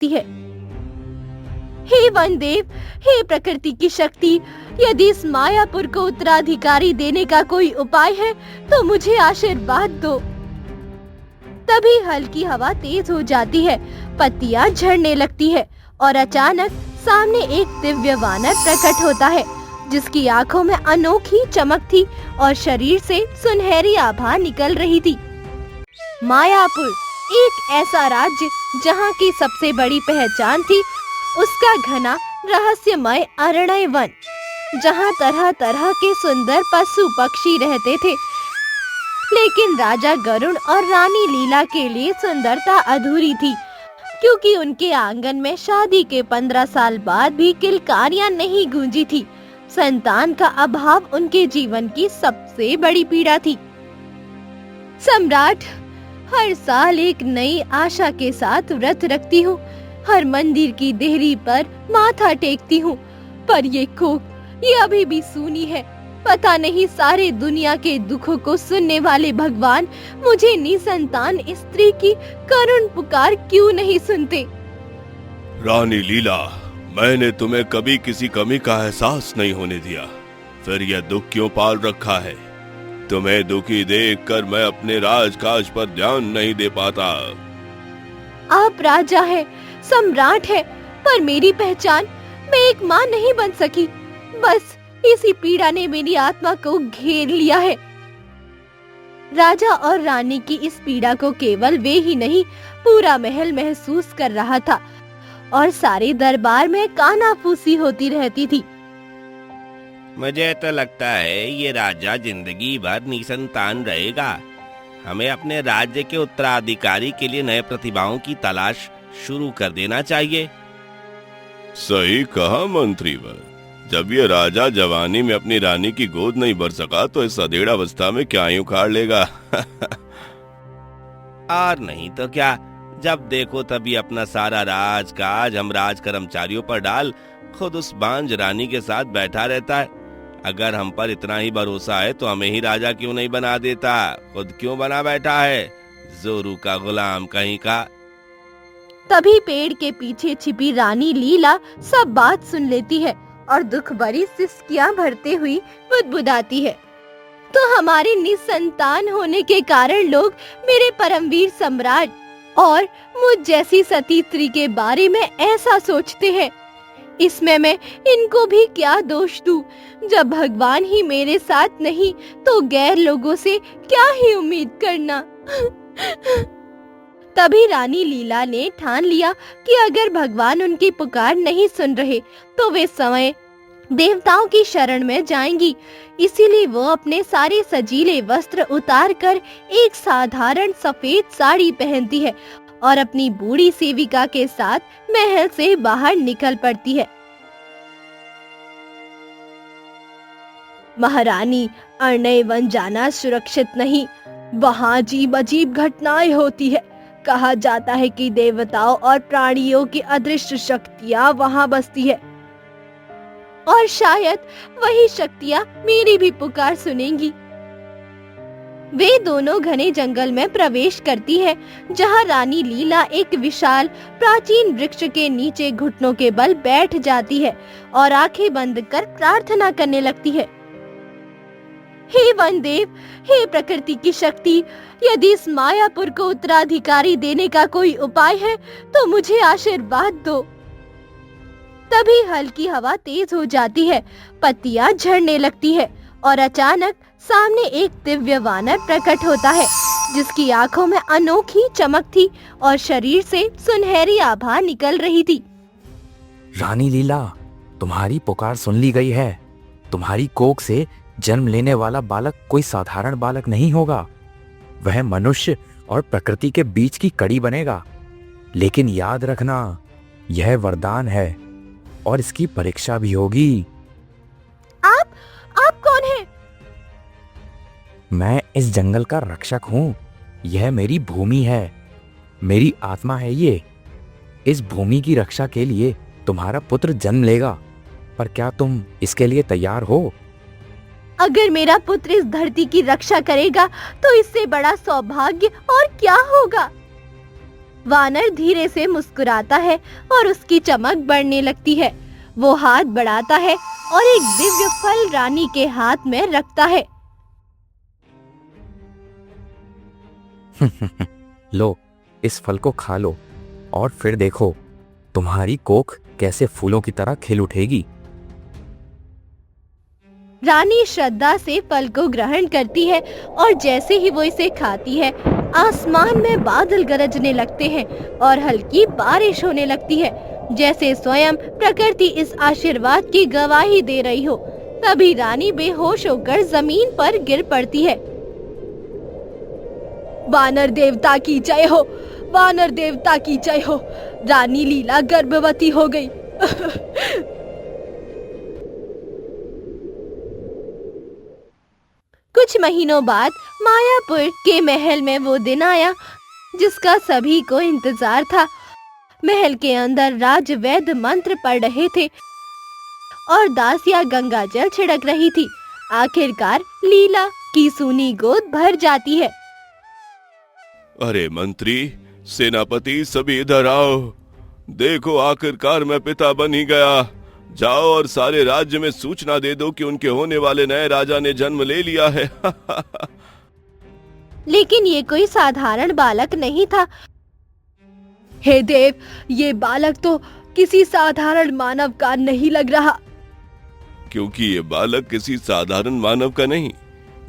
लगती है। हे वनदेव, हे प्रकृति की शक्ति, यदि इस मायापुर को उत्तराधिकारी देने का कोई उपाय है तो मुझे आशीर्वाद दो। तभी हल्की हवा तेज हो जाती है, पत्तियां झड़ने लगती है और अचानक सामने एक दिव्य वानर प्रकट होता है, जिसकी आंखों में अनोखी चमक थी और शरीर से सुनहरी आभा निकल रही थी। मायापुर एक ऐसा राज्य जहाँ की सबसे बड़ी पहचान थी उसका घना रहस्यमय अरण्य वन, जहाँ तरह तरह के सुंदर पशु पक्षी रहते थे। लेकिन राजा गरुड़ और रानी लीला के लिए सुंदरता अधूरी थी, क्योंकि उनके आंगन में शादी के 15 साल बाद भी किलकारियां नहीं गूंजी थी। संतान का अभाव उनके जीवन की सबसे बड़ी पीड़ा थी। सम्राट, हर साल एक नई आशा के साथ व्रत रखती हूँ, हर मंदिर की देहरी पर माथा टेकती हूँ, पर ये कोख ये अभी भी सूनी है। पता नहीं सारे दुनिया के दुखों को सुनने वाले भगवान मुझे निसंतान स्त्री की करुण पुकार क्यों नहीं सुनते। रानी लीला, मैंने तुम्हें कभी किसी कमी का एहसास नहीं होने दिया, फिर यह दुख क्यों पाल रखा है? तुम्हें दुखी देखकर मैं अपने राजकाज पर ध्यान नहीं दे पाता। आप राजा है, सम्राट है, पर मेरी पहचान, मैं एक माँ नहीं बन सकी। बस इसी पीड़ा ने मेरी आत्मा को घेर लिया है। राजा और रानी की इस पीड़ा को केवल वे ही नहीं, पूरा महल महसूस कर रहा था और सारे दरबार में कानाफूसी होती रहती थी। मुझे तो लगता है ये राजा जिंदगी भर निसंतान रहेगा। हमें अपने राज्य के उत्तराधिकारी के लिए नए प्रतिभाओं की तलाश शुरू कर देना चाहिए। सही कहा मंत्रीवर, जब ये राजा जवानी में अपनी रानी की गोद नहीं भर सका तो इस अधेड़ अवस्था में क्या ही उखाड़ लेगा। और नहीं तो क्या, जब देखो तभी अपना सारा राजकाज हम राज कर्मचारियों पर डाल खुद उस बांझ रानी के साथ बैठा रहता है। अगर हम पर इतना ही भरोसा है तो हमें ही राजा क्यों नहीं बना देता? खुद क्यों बना बैठा है, जोरू का गुलाम कहीं का। तभी पेड़ के पीछे छिपी रानी लीला सब बात सुन लेती है और दुख भरी सिसकियां भरते हुई बुदबुदाती है। तो हमारे निसंतान होने के कारण लोग मेरे परमवीर सम्राट और मुझ जैसी सती स्त्री के बारे में ऐसा सोचते हैं। इसमें मैं इनको भी क्या दोष दूं? जब भगवान ही मेरे साथ नहीं तो गैर लोगों से क्या ही उम्मीद करना। तभी रानी लीला ने ठान लिया कि अगर भगवान उनकी पुकार नहीं सुन रहे तो वे स्वयं देवताओं की शरण में जाएंगी। इसीलिए वो अपने सारे सजीले वस्त्र उतारकर एक साधारण सफेद साड़ी पहनती है और अपनी बूढ़ी सेविका के साथ महल से बाहर निकल पड़ती है। महारानी, अरण्य वन जाना सुरक्षित नहीं, वहाँ अजीब अजीब घटनाएं होती है। कहा जाता है कि देवताओं और प्राणियों की अदृश्य शक्तियाँ वहाँ बसती है और शायद वही शक्तियाँ मेरी भी पुकार सुनेंगी। वे दोनों घने जंगल में प्रवेश करती है, जहाँ रानी लीला एक विशाल प्राचीन वृक्ष के नीचे घुटनों के बल बैठ जाती है और आंखें बंद कर प्रार्थना करने लगती है। हे वनदेव, हे प्रकृति की शक्ति, यदि इस मायापुर को उत्तराधिकारी देने का कोई उपाय है तो मुझे आशीर्वाद दो। तभी हल्की हवा तेज हो जाती है, पत्तियां झड़ने लगती है और अचानक सामने एक दिव्य वानर प्रकट होता है, जिसकी आंखों में अनोखी चमक थी और शरीर से सुनहरी आभा निकल रही थी। रानी लीला, तुम्हारी पुकार सुन ली गई है। तुम्हारी कोख से जन्म लेने वाला बालक कोई साधारण बालक नहीं होगा, वह मनुष्य और प्रकृति के बीच की कड़ी बनेगा। लेकिन याद रखना, यह वरदान है और इसकी परीक्षा भी होगी। आप कौन हैं? मैं इस जंगल का रक्षक हूँ। यह मेरी भूमि है, मेरी आत्मा है ये। इस भूमि की रक्षा के लिए तुम्हारा पुत्र जन्म लेगा, पर क्या तुम इसके लिए तैयार हो? अगर मेरा पुत्र इस धरती की रक्षा करेगा तो इससे बड़ा सौभाग्य और क्या होगा। वानर धीरे से मुस्कुराता है और उसकी चमक बढ़ने लगती है। वो हाथ बढ़ाता है और एक दिव्य फल रानी के हाथ में रखता है। लो, इस फल को खा लो और फिर देखो तुम्हारी कोख कैसे फूलों की तरह खिल उठेगी। रानी श्रद्धा से फल को ग्रहण करती है और जैसे ही वो इसे खाती है, आसमान में बादल गरजने लगते हैं और हल्की बारिश होने लगती है, जैसे स्वयं प्रकृति इस आशीर्वाद की गवाही दे रही हो। तभी रानी बेहोश होकर जमीन पर गिर पड़ती है। वानर देवता की जय हो, वानर देवता की जय हो, रानी लीला गर्भवती हो गई। कुछ महीनों बाद मायापुर के महल में वो दिन आया जिसका सभी को इंतजार था। महल के अंदर राजवैद्य मंत्र पढ़ रहे थे और दासिया गंगा जल छिड़क रही थी। आखिरकार लीला की सूनी गोद भर जाती है। अरे मंत्री, सेनापति, सभी इधर आओ। देखो, आखिरकार मैं पिता बन ही गया। जाओ और सारे राज्य में सूचना दे दो कि उनके होने वाले नए राजा ने जन्म ले लिया है। लेकिन ये कोई साधारण बालक नहीं था। हे देव, ये बालक तो किसी साधारण मानव का नहीं लग रहा। क्योंकि ये बालक किसी साधारण मानव का नहीं,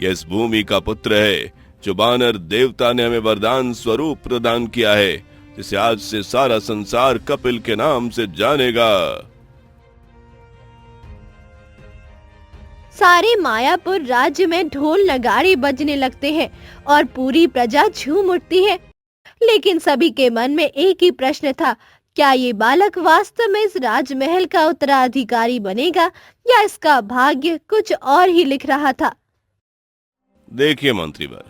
यह इस भूमि का पुत्र है जो वानर देवता ने हमें वरदान स्वरूप प्रदान किया है, जिसे आज से सारा संसार कपिल के नाम से जानेगा। सारे मायापुर राज्य में ढोल नगाड़े बजने लगते हैं और पूरी प्रजा झूम उठती है। लेकिन सभी के मन में एक ही प्रश्न था, क्या ये बालक वास्तव में इस राजमहल का उत्तराधिकारी बनेगा या इसका भाग्य कुछ और ही लिख रहा था। देखिए मंत्रीवर,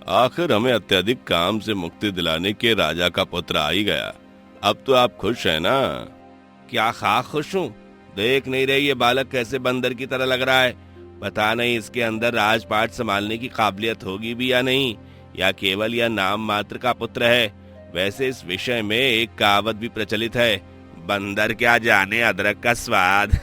आखिर हमें अत्यधिक काम से मुक्ति दिलाने के राजा का पुत्र आ ही गया। अब तो आप खुश हैं ना? क्या खा खुश हूँ? देख नहीं रही ये बालक कैसे बंदर की तरह लग रहा है। पता नहीं इसके अंदर राजपाट संभालने की काबिलियत होगी भी या नहीं, या केवल यह नाम मात्र का पुत्र है। वैसे इस विषय में एक कहावत भी प्रचलित है, बंदर क्या जाने अदरक का स्वाद।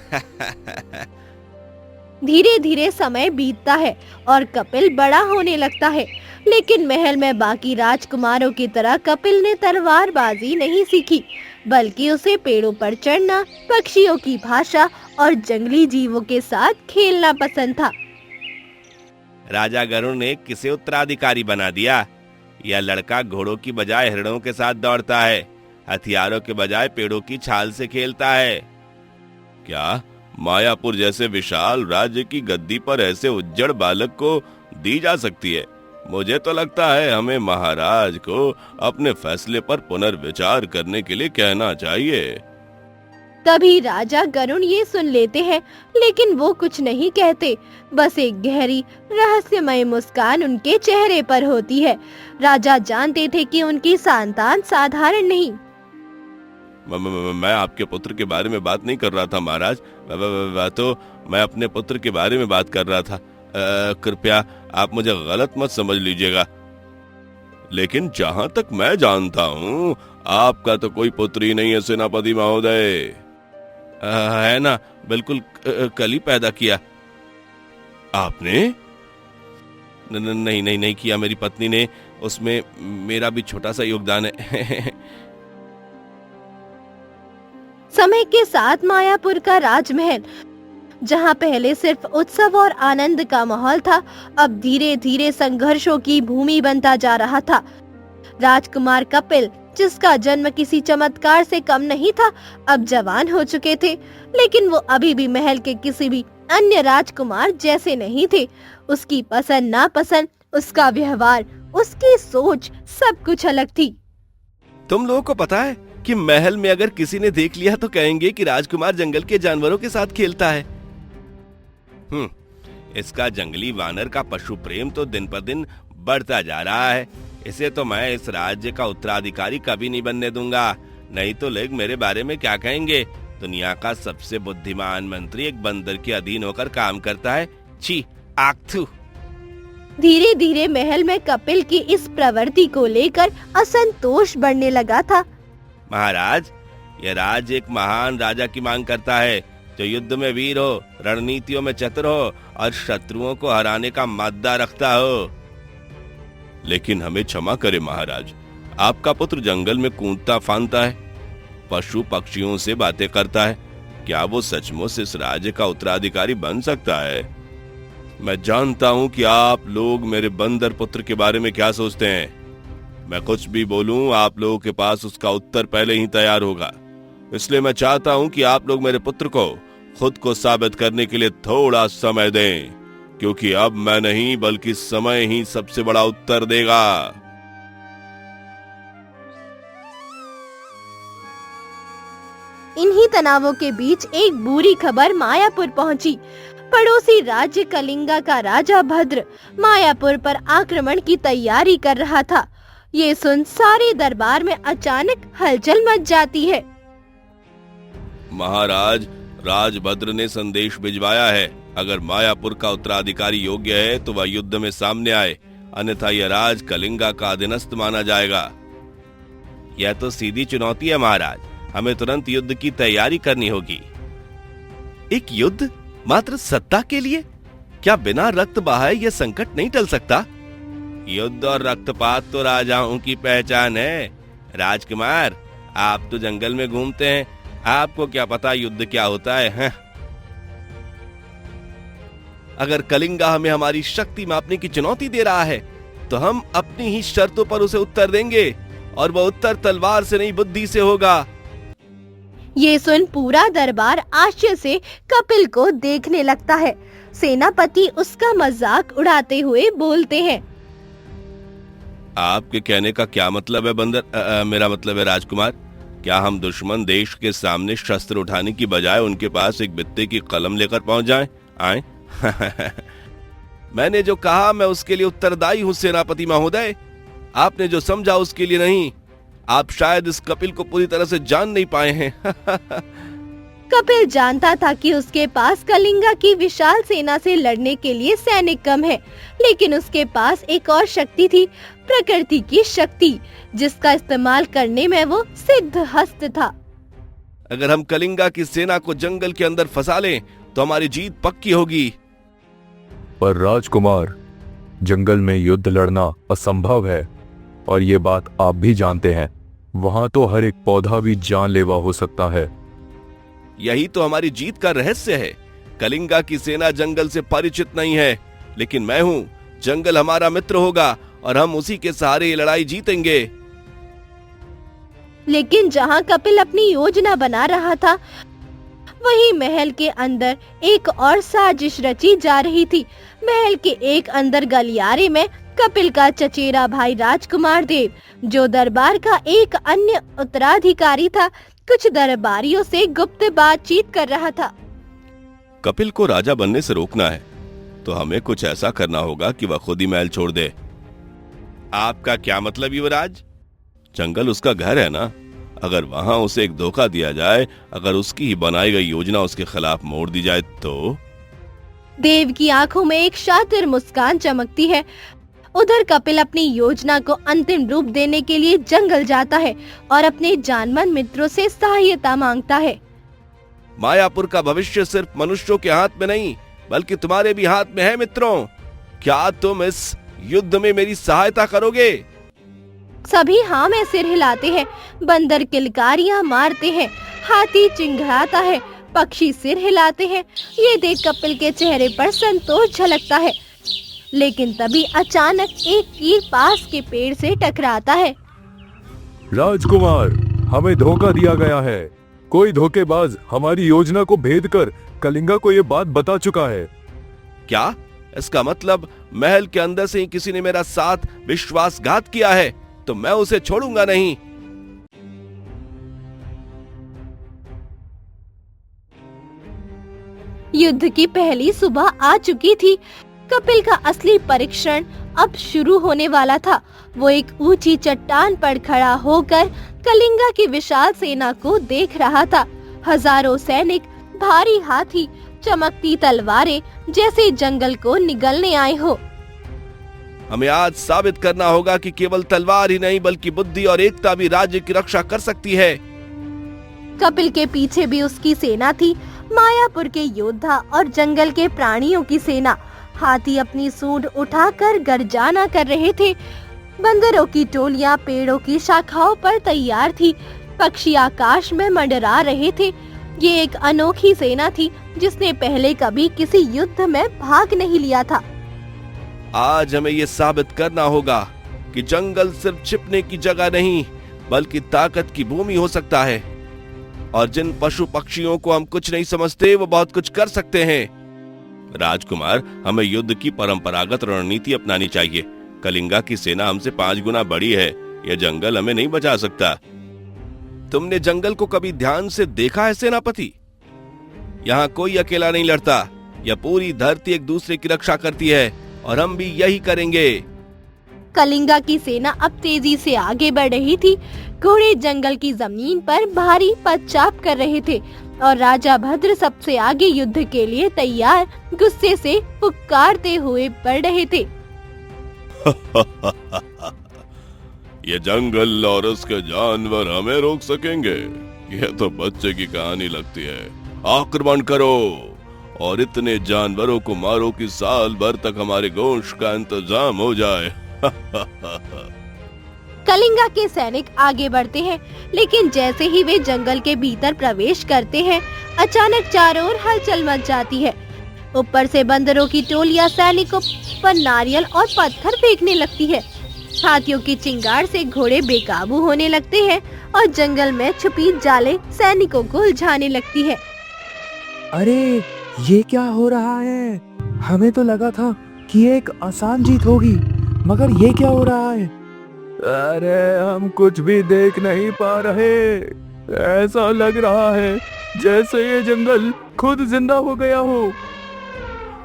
धीरे धीरे समय बीतता है और कपिल बड़ा होने लगता है। लेकिन महल में बाकी राजकुमारों की तरह कपिल ने तलवारबाजी नहीं सीखी, बल्कि उसे पेड़ों पर चढ़ना, पक्षियों की भाषा और जंगली जीवों के साथ खेलना पसंद था। राजा गरुड़ ने किसे उत्तराधिकारी बना दिया? यह लड़का घोड़ों की बजाय हिरणों के साथ दौड़ता है, हथियारों के बजाय पेड़ों की छाल से खेलता है। क्या मायापुर जैसे विशाल राज्य की गद्दी पर ऐसे उज्जड़ बालक को दी जा सकती है? मुझे तो लगता है हमें महाराज को अपने फैसले पर पुनर्विचार करने के लिए कहना चाहिए। तभी राजा गरुड़ ये सुन लेते हैं, लेकिन वो कुछ नहीं कहते। बस एक गहरी रहस्यमय मुस्कान उनके चेहरे पर होती है। राजा जानते थे कि उनकी संतान साधारण नहीं। मैं आपके पुत्र के बारे में बात नहीं कर रहा था महाराज, तो मैं अपने पुत्र के बारे में बात कर रहा था। कृपया आप मुझे गलत मत समझ लीजिएगा। लेकिन जहां तक मैं जानता हूँ, आपका तो कोई पुत्र ही नहीं है सेनापति महोदय। है ना, बिल्कुल कल ही पैदा किया। आपने? नहीं किया, मेरी पत्नी ने। उसमें मेरा भी छोटा सा योगदान है। समय के साथ मायापुर का राजमहल, जहां पहले सिर्फ उत्सव और आनंद का माहौल था, अब धीरे धीरे संघर्षों की भूमि बनता जा रहा था। राजकुमार कपिल, जिसका जन्म किसी चमत्कार से कम नहीं था, अब जवान हो चुके थे। लेकिन वो अभी भी महल के किसी भी अन्य राजकुमार जैसे नहीं थे। उसकी पसंद नापसंद, उसका व्यवहार, उसकी सोच, सब कुछ अलग थी। तुम लोगों को पता है कि महल में अगर किसी ने देख लिया तो कहेंगे कि राजकुमार जंगल के जानवरों के साथ खेलता है। इसका जंगली वानर का पशु प्रेम तो दिन पर दिन बढ़ता जा रहा है। इसे तो मैं इस राज्य का उत्तराधिकारी कभी नहीं बनने दूंगा, नहीं तो लोग मेरे बारे में क्या कहेंगे। दुनिया का सबसे बुद्धिमान मंत्री एक बंदर के अधीन होकर काम करता है। छी, आखथू। धीरे धीरे महल में कपिल की इस प्रवृत्ति को लेकर असंतोष बढ़ने लगा था। महाराज, यह राज्य एक महान राजा की मांग करता है, जो युद्ध में वीर हो, रणनीतियों में चतुर हो और शत्रुओं को हराने का मादा रखता हो। लेकिन हमें क्षमा करें महाराज, आपका पुत्र जंगल में कूदता फांदता है, पशु पक्षियों से बातें करता है। क्या वो सचमुच इस राज्य का उत्तराधिकारी बन सकता है? मैं जानता हूं कि आप लोग मेरे बंदर पुत्र के बारे में क्या सोचते हैं। मैं कुछ भी बोलूं, आप लोगों के पास उसका उत्तर पहले ही तैयार होगा। इसलिए मैं चाहता हूं कि आप लोग मेरे पुत्र को खुद को साबित करने के लिए थोड़ा समय दें, क्योंकि अब मैं नहीं बल्कि समय ही सबसे बड़ा उत्तर देगा। इन्हीं तनावों के बीच एक बुरी खबर मायापुर पहुंची। पड़ोसी राज्य कलिंगा का राजा भद्र मायापुर पर आक्रमण की तैयारी कर रहा था। ये सुन सारे दरबार में अचानक हलचल मच जाती है। महाराज, राजभद्र ने संदेश भिजवाया है। अगर मायापुर का उत्तराधिकारी योग्य है तो वह युद्ध में सामने आए, अन्यथा यह राज कलिंगा का अधीनस्थ माना जाएगा। यह तो सीधी चुनौती है महाराज, हमें तुरंत युद्ध की तैयारी करनी होगी। एक युद्ध मात्र सत्ता के लिए? क्या बिना रक्त बहाए यह संकट नहीं टल सकता? युद्ध और रक्तपात तो राजाओं की पहचान है। राजकुमार, आप तो जंगल में घूमते हैं, आपको क्या पता युद्ध क्या होता है? अगर कलिंगा हमें हमारी शक्ति मापने की चुनौती दे रहा है, तो हम अपनी ही शर्तों पर उसे उत्तर देंगे, और वह उत्तर तलवार से नहीं बुद्धि से होगा। ये सुन पूरा दरबार आश्चर्य से कपिल को देखने लगता है। सेनापति उसका मजाक उड़ाते हुए बोलते हैं, आपके कहने का क्या मतलब है बंदर? मेरा मतलब है राजकुमार, क्या हम दुश्मन देश के सामने शस्त्र उठाने की बजाय उनके पास एक बित्ते की कलम लेकर पहुंच जाएं? आए? मैंने जो कहा मैं उसके लिए उत्तरदायी हूं सेनापति महोदय। आपने जो समझा उसके लिए नहीं। आप शायद इस कपिल को पूरी तरह से जान नहीं पाए हैं। कपिल जानता था कि उसके पास कलिंगा की विशाल सेना से लड़ने के लिए सैनिक कम है, लेकिन उसके पास एक और शक्ति थी, प्रकृति की शक्ति, जिसका इस्तेमाल करने में वो सिद्ध हस्त था। अगर हम कलिंगा की सेना को जंगल के अंदर फंसा लें, तो हमारी जीत पक्की होगी। पर राजकुमार, जंगल में युद्ध लड़ना असंभव है, और ये बात आप भी जानते हैं। वहां तो हर एक पौधा भी जानलेवा हो सकता है। यही तो हमारी जीत का रहस्य है। कलिंगा की सेना जंगल से परिचित नहीं है, लेकिन मैं हूं। जंगल हमारा मित्र होगा और हम उसी के सहारे ये लड़ाई जीतेंगे। लेकिन जहां कपिल अपनी योजना बना रहा था, वहीं महल के अंदर एक और साजिश रची जा रही थी। महल के एक अंदर गलियारे में कपिल का चचेरा भाई राजकुमार देव, जो दरबार का एक अन्य उत्तराधिकारी था, कुछ दरबारियों से गुप्त बातचीत कर रहा था। कपिल को राजा बनने से रोकना है, तो हमें कुछ ऐसा करना होगा कि वह खुद ही महल छोड़ दे। आपका क्या मतलब युवराज? जंगल उसका घर है ना। अगर वहां उसे एक धोखा दिया जाए, अगर उसकी ही बनाई गई योजना उसके खिलाफ मोड़ दी जाए तो? देव की आंखों में एक शातिर मुस्कान चमकती है। उधर कपिल अपनी योजना को अंतिम रूप देने के लिए जंगल जाता है और अपने जानमन मित्रों से सहायता मांगता है। मायापुर का भविष्य सिर्फ मनुष्यों के हाथ में नहीं, बल्कि तुम्हारे भी हाथ में है मित्रों। क्या तुम इस युद्ध में मेरी सहायता करोगे? सभी हाँ में सिर हिलाते हैं। बंदर किलकारियां मारते हैं, हाथी चिंघाड़ाता है, पक्षी सिर हिलाते हैं। ये देख कपिल के चेहरे पर संतोष झलकता है। लेकिन तभी अचानक एक तीर पास के पेड़ से टकराता है। राजकुमार, हमें धोखा दिया गया है। कोई धोखेबाज हमारी योजना को भेद कर कलिंगा को ये बात बता चुका है। क्या? इसका मतलब महल के अंदर से ही किसी ने मेरा साथ विश्वासघात किया है, तो मैं उसे छोड़ूंगा नहीं। युद्ध की पहली सुबह आ चुकी थी। कपिल का असली परीक्षण अब शुरू होने वाला था। वो एक ऊंची चट्टान पर खड़ा होकर कलिंगा की विशाल सेना को देख रहा था। हजारों सैनिक, भारी हाथी, चमकती तलवारें, जैसे जंगल को निगलने आए हो। हमें आज साबित करना होगा कि केवल तलवार ही नहीं बल्कि बुद्धि और एकता भी राज्य की रक्षा कर सकती है। कपिल के पीछे भी उसकी सेना थी, मायापुर के योद्धा और जंगल के प्राणियों की सेना। हाथी अपनी सूंड उठाकर गर्जना कर रहे थे। बंदरों की टोलियां पेड़ों की शाखाओं पर तैयार थी। पक्षी आकाश में मंडरा रहे थे। ये एक अनोखी सेना थी जिसने पहले कभी किसी युद्ध में भाग नहीं लिया था। आज हमें ये साबित करना होगा कि जंगल सिर्फ छिपने की जगह नहीं बल्कि ताकत की भूमि हो सकता है, और जिन पशु पक्षियों को हम कुछ नहीं समझते वो बहुत कुछ कर सकते हैं। राजकुमार, हमें युद्ध की परंपरागत रणनीति अपनानी चाहिए। कलिंगा की सेना हमसे 5 गुना बड़ी है। यह जंगल हमें नहीं बचा सकता। तुमने जंगल को कभी ध्यान से देखा है सेनापति? यहाँ कोई अकेला नहीं लड़ता। यह पूरी धरती एक दूसरे की रक्षा करती है और हम भी यही करेंगे। कलिंगा की सेना अब तेजी से आगे बढ़ रही थी। घोड़े जंगल की जमीन पर भारी पदचाप कर रहे थे और राजा भद्र सबसे आगे युद्ध के लिए तैयार गुस्से से पुकारते हुए बढ़ रहे थे। ये जंगल और उसके जानवर हमें रोक सकेंगे? यह तो बच्चे की कहानी लगती है। आक्रमण करो और इतने जानवरों को मारो कि साल भर तक हमारे गोश्त का इंतजाम हो जाए। कलिंगा के सैनिक आगे बढ़ते हैं, लेकिन जैसे ही वे जंगल के भीतर प्रवेश करते हैं, अचानक चारों ओर हलचल मच जाती है। ऊपर से बंदरों की टोलियां सैनिकों पर नारियल और पत्थर फेंकने लगती है। हाथियों की चिंगार से घोड़े बेकाबू होने लगते हैं और जंगल में छुपी जाले सैनिकों को उलझाने लगती है। अरे ये क्या हो रहा है? हमें तो लगा था कि एक आसान जीत होगी, मगर ये क्या हो रहा है? अरे हम कुछ भी देख नहीं पा रहे। ऐसा लग रहा है जैसे ये जंगल खुद जिंदा हो गया हो।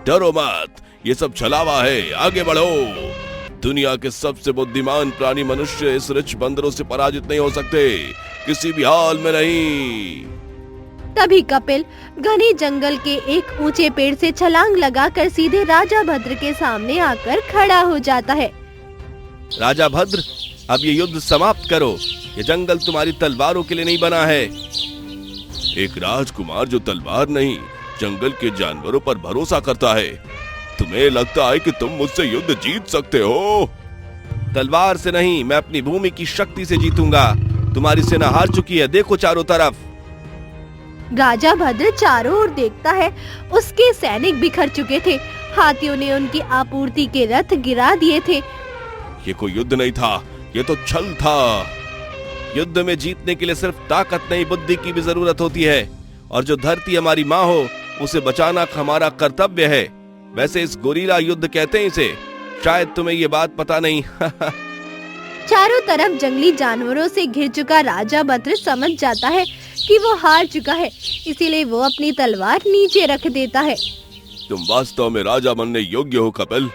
डरो मत, ये सब छलावा है। आगे बढ़ो। दुनिया के सबसे बुद्धिमान प्राणी मनुष्य इस रिच बंदरों से पराजित नहीं हो सकते, किसी भी हाल में नहीं। तभी कपिल घने जंगल के एक ऊंचे पेड़ से छलांग लगाकर सीधे राजा भद्र के सामने आकर खड़ा हो जाता है। राजा भद्र, अब ये युद्ध समाप्त करो। ये जंगल तुम्हारी तलवारों के लिए नहीं बना है। एक राजकुमार जो तलवार नहीं, जंगल के जानवरों पर भरोसा करता है। तुम्हें लगता है कि तुम मुझसे युद्ध जीत सकते हो? तलवार से नहीं, मैं अपनी भूमि की शक्ति से जीतूंगा। तुम्हारी सेना हार चुकी है, देखो चारों तरफ। राजा भद्र चारों ओर देखता है। उसके सैनिक बिखर चुके थे। हाथियों ने उनकी आपूर्ति के रथ गिरा दिए थे। ये कोई युद्ध नहीं था, ये तो छल था। युद्ध में जीतने के लिए सिर्फ ताकत नहीं, बुद्धि की भी जरूरत होती है, और जो धरती हमारी माँ हो उसे बचाना हमारा कर्तव्य है। वैसे इस गोरीला युद्ध कहते हैं इसे, शायद तुम्हें ये बात पता नहीं। चारों तरफ जंगली जानवरों से घिर चुका राजा भद्र समझ जाता है कि वो हार चुका है, इसीलिए वो अपनी तलवार नीचे रख देता है। तुम वास्तव में राजा बनने योग्य हो कपिल।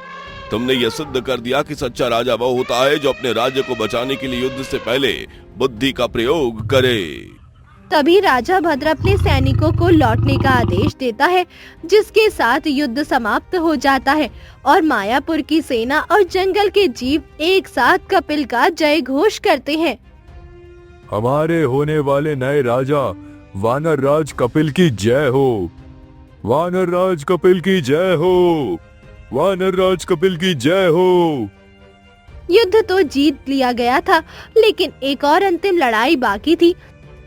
तुमने यह सिद्ध कर दिया कि सच्चा राजा वो होता है जो अपने राज्य को बचाने के लिए युद्ध से पहले बुद्धि का प्रयोग करे। तभी राजा भद्र अपने सैनिकों को लौटने का आदेश देता है, जिसके साथ युद्ध समाप्त हो जाता है और मायापुर की सेना और जंगल के जीव एक साथ कपिल का जय घोष करते हैं। हमारे होने वाले नए राजा वानर राज कपिल की जय हो। वानर राज कपिल की जय हो। वानर राज कपिल की जय हो। युद्ध तो जीत लिया गया था, लेकिन एक और अंतिम लड़ाई बाकी थी,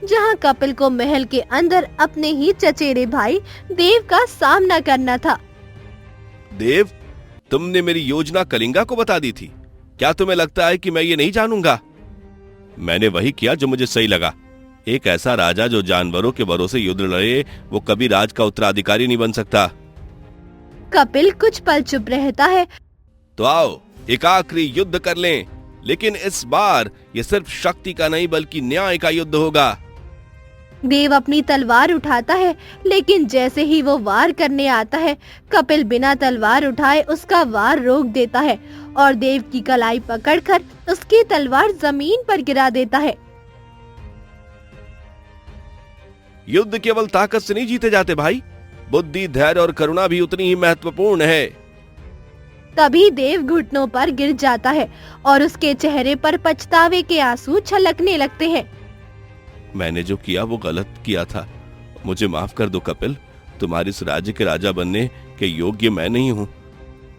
जहां कपिल को महल के अंदर अपने ही चचेरे भाई देव का सामना करना था। देव, तुमने मेरी योजना कलिंगा को बता दी थी। क्या तुम्हें लगता है कि मैं ये नहीं जानूंगा? मैंने वही किया जो मुझे सही लगा। एक ऐसा राजा जो जानवरों के भरोसे युद्ध लड़े, वो कभी राज का उत्तराधिकारी नहीं बन सकता। कपिल कुछ पल चुप रहता है। तो आओ एक आखिरी युद्ध कर लें, लेकिन इस बार ये सिर्फ शक्ति का नहीं बल्कि न्याय का युद्ध होगा। देव अपनी तलवार उठाता है, लेकिन जैसे ही वो वार करने आता है, कपिल बिना तलवार उठाए उसका वार रोक देता है और देव की कलाई पकड़कर उसकी तलवार जमीन पर गिरा देता है। युद्ध केवल ताकत से नहीं जीते जाते भाई, बुद्धि, धैर्य और करुणा भी उतनी ही महत्वपूर्ण है। तभी देव घुटनों पर गिर जाता है और उसके चेहरे पर पछतावे के आंसू छलकने लगते हैं। मैंने जो किया वो गलत किया था, मुझे माफ कर दो कपिल। तुम्हारे इस राज्य के राजा बनने के योग्य मैं नहीं हूँ।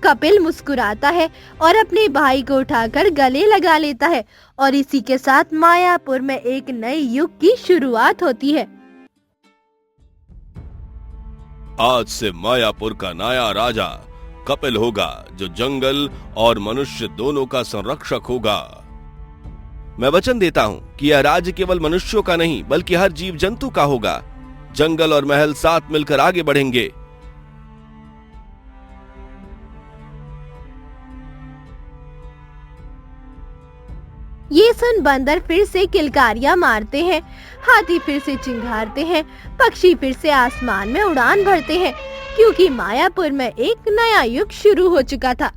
कपिल मुस्कुराता है और अपने भाई को उठाकर गले लगा लेता है और इसी के साथ मायापुर में एक नए युग की शुरुआत होती है। आज से मायापुर का नया राजा कपिल होगा, जो जंगल और मनुष्य दोनों का संरक्षक होगा। मैं वचन देता हूँ कि यह राज्य केवल मनुष्यों का नहीं बल्कि हर जीव जंतु का होगा। जंगल और महल साथ मिलकर आगे बढ़ेंगे। ये सुन बंदर फिर से किलकारियां मारते हैं, हाथी फिर से चिंघारते हैं, पक्षी फिर से आसमान में उड़ान भरते हैं, क्योंकि मायापुर में एक नया युग शुरू हो चुका था।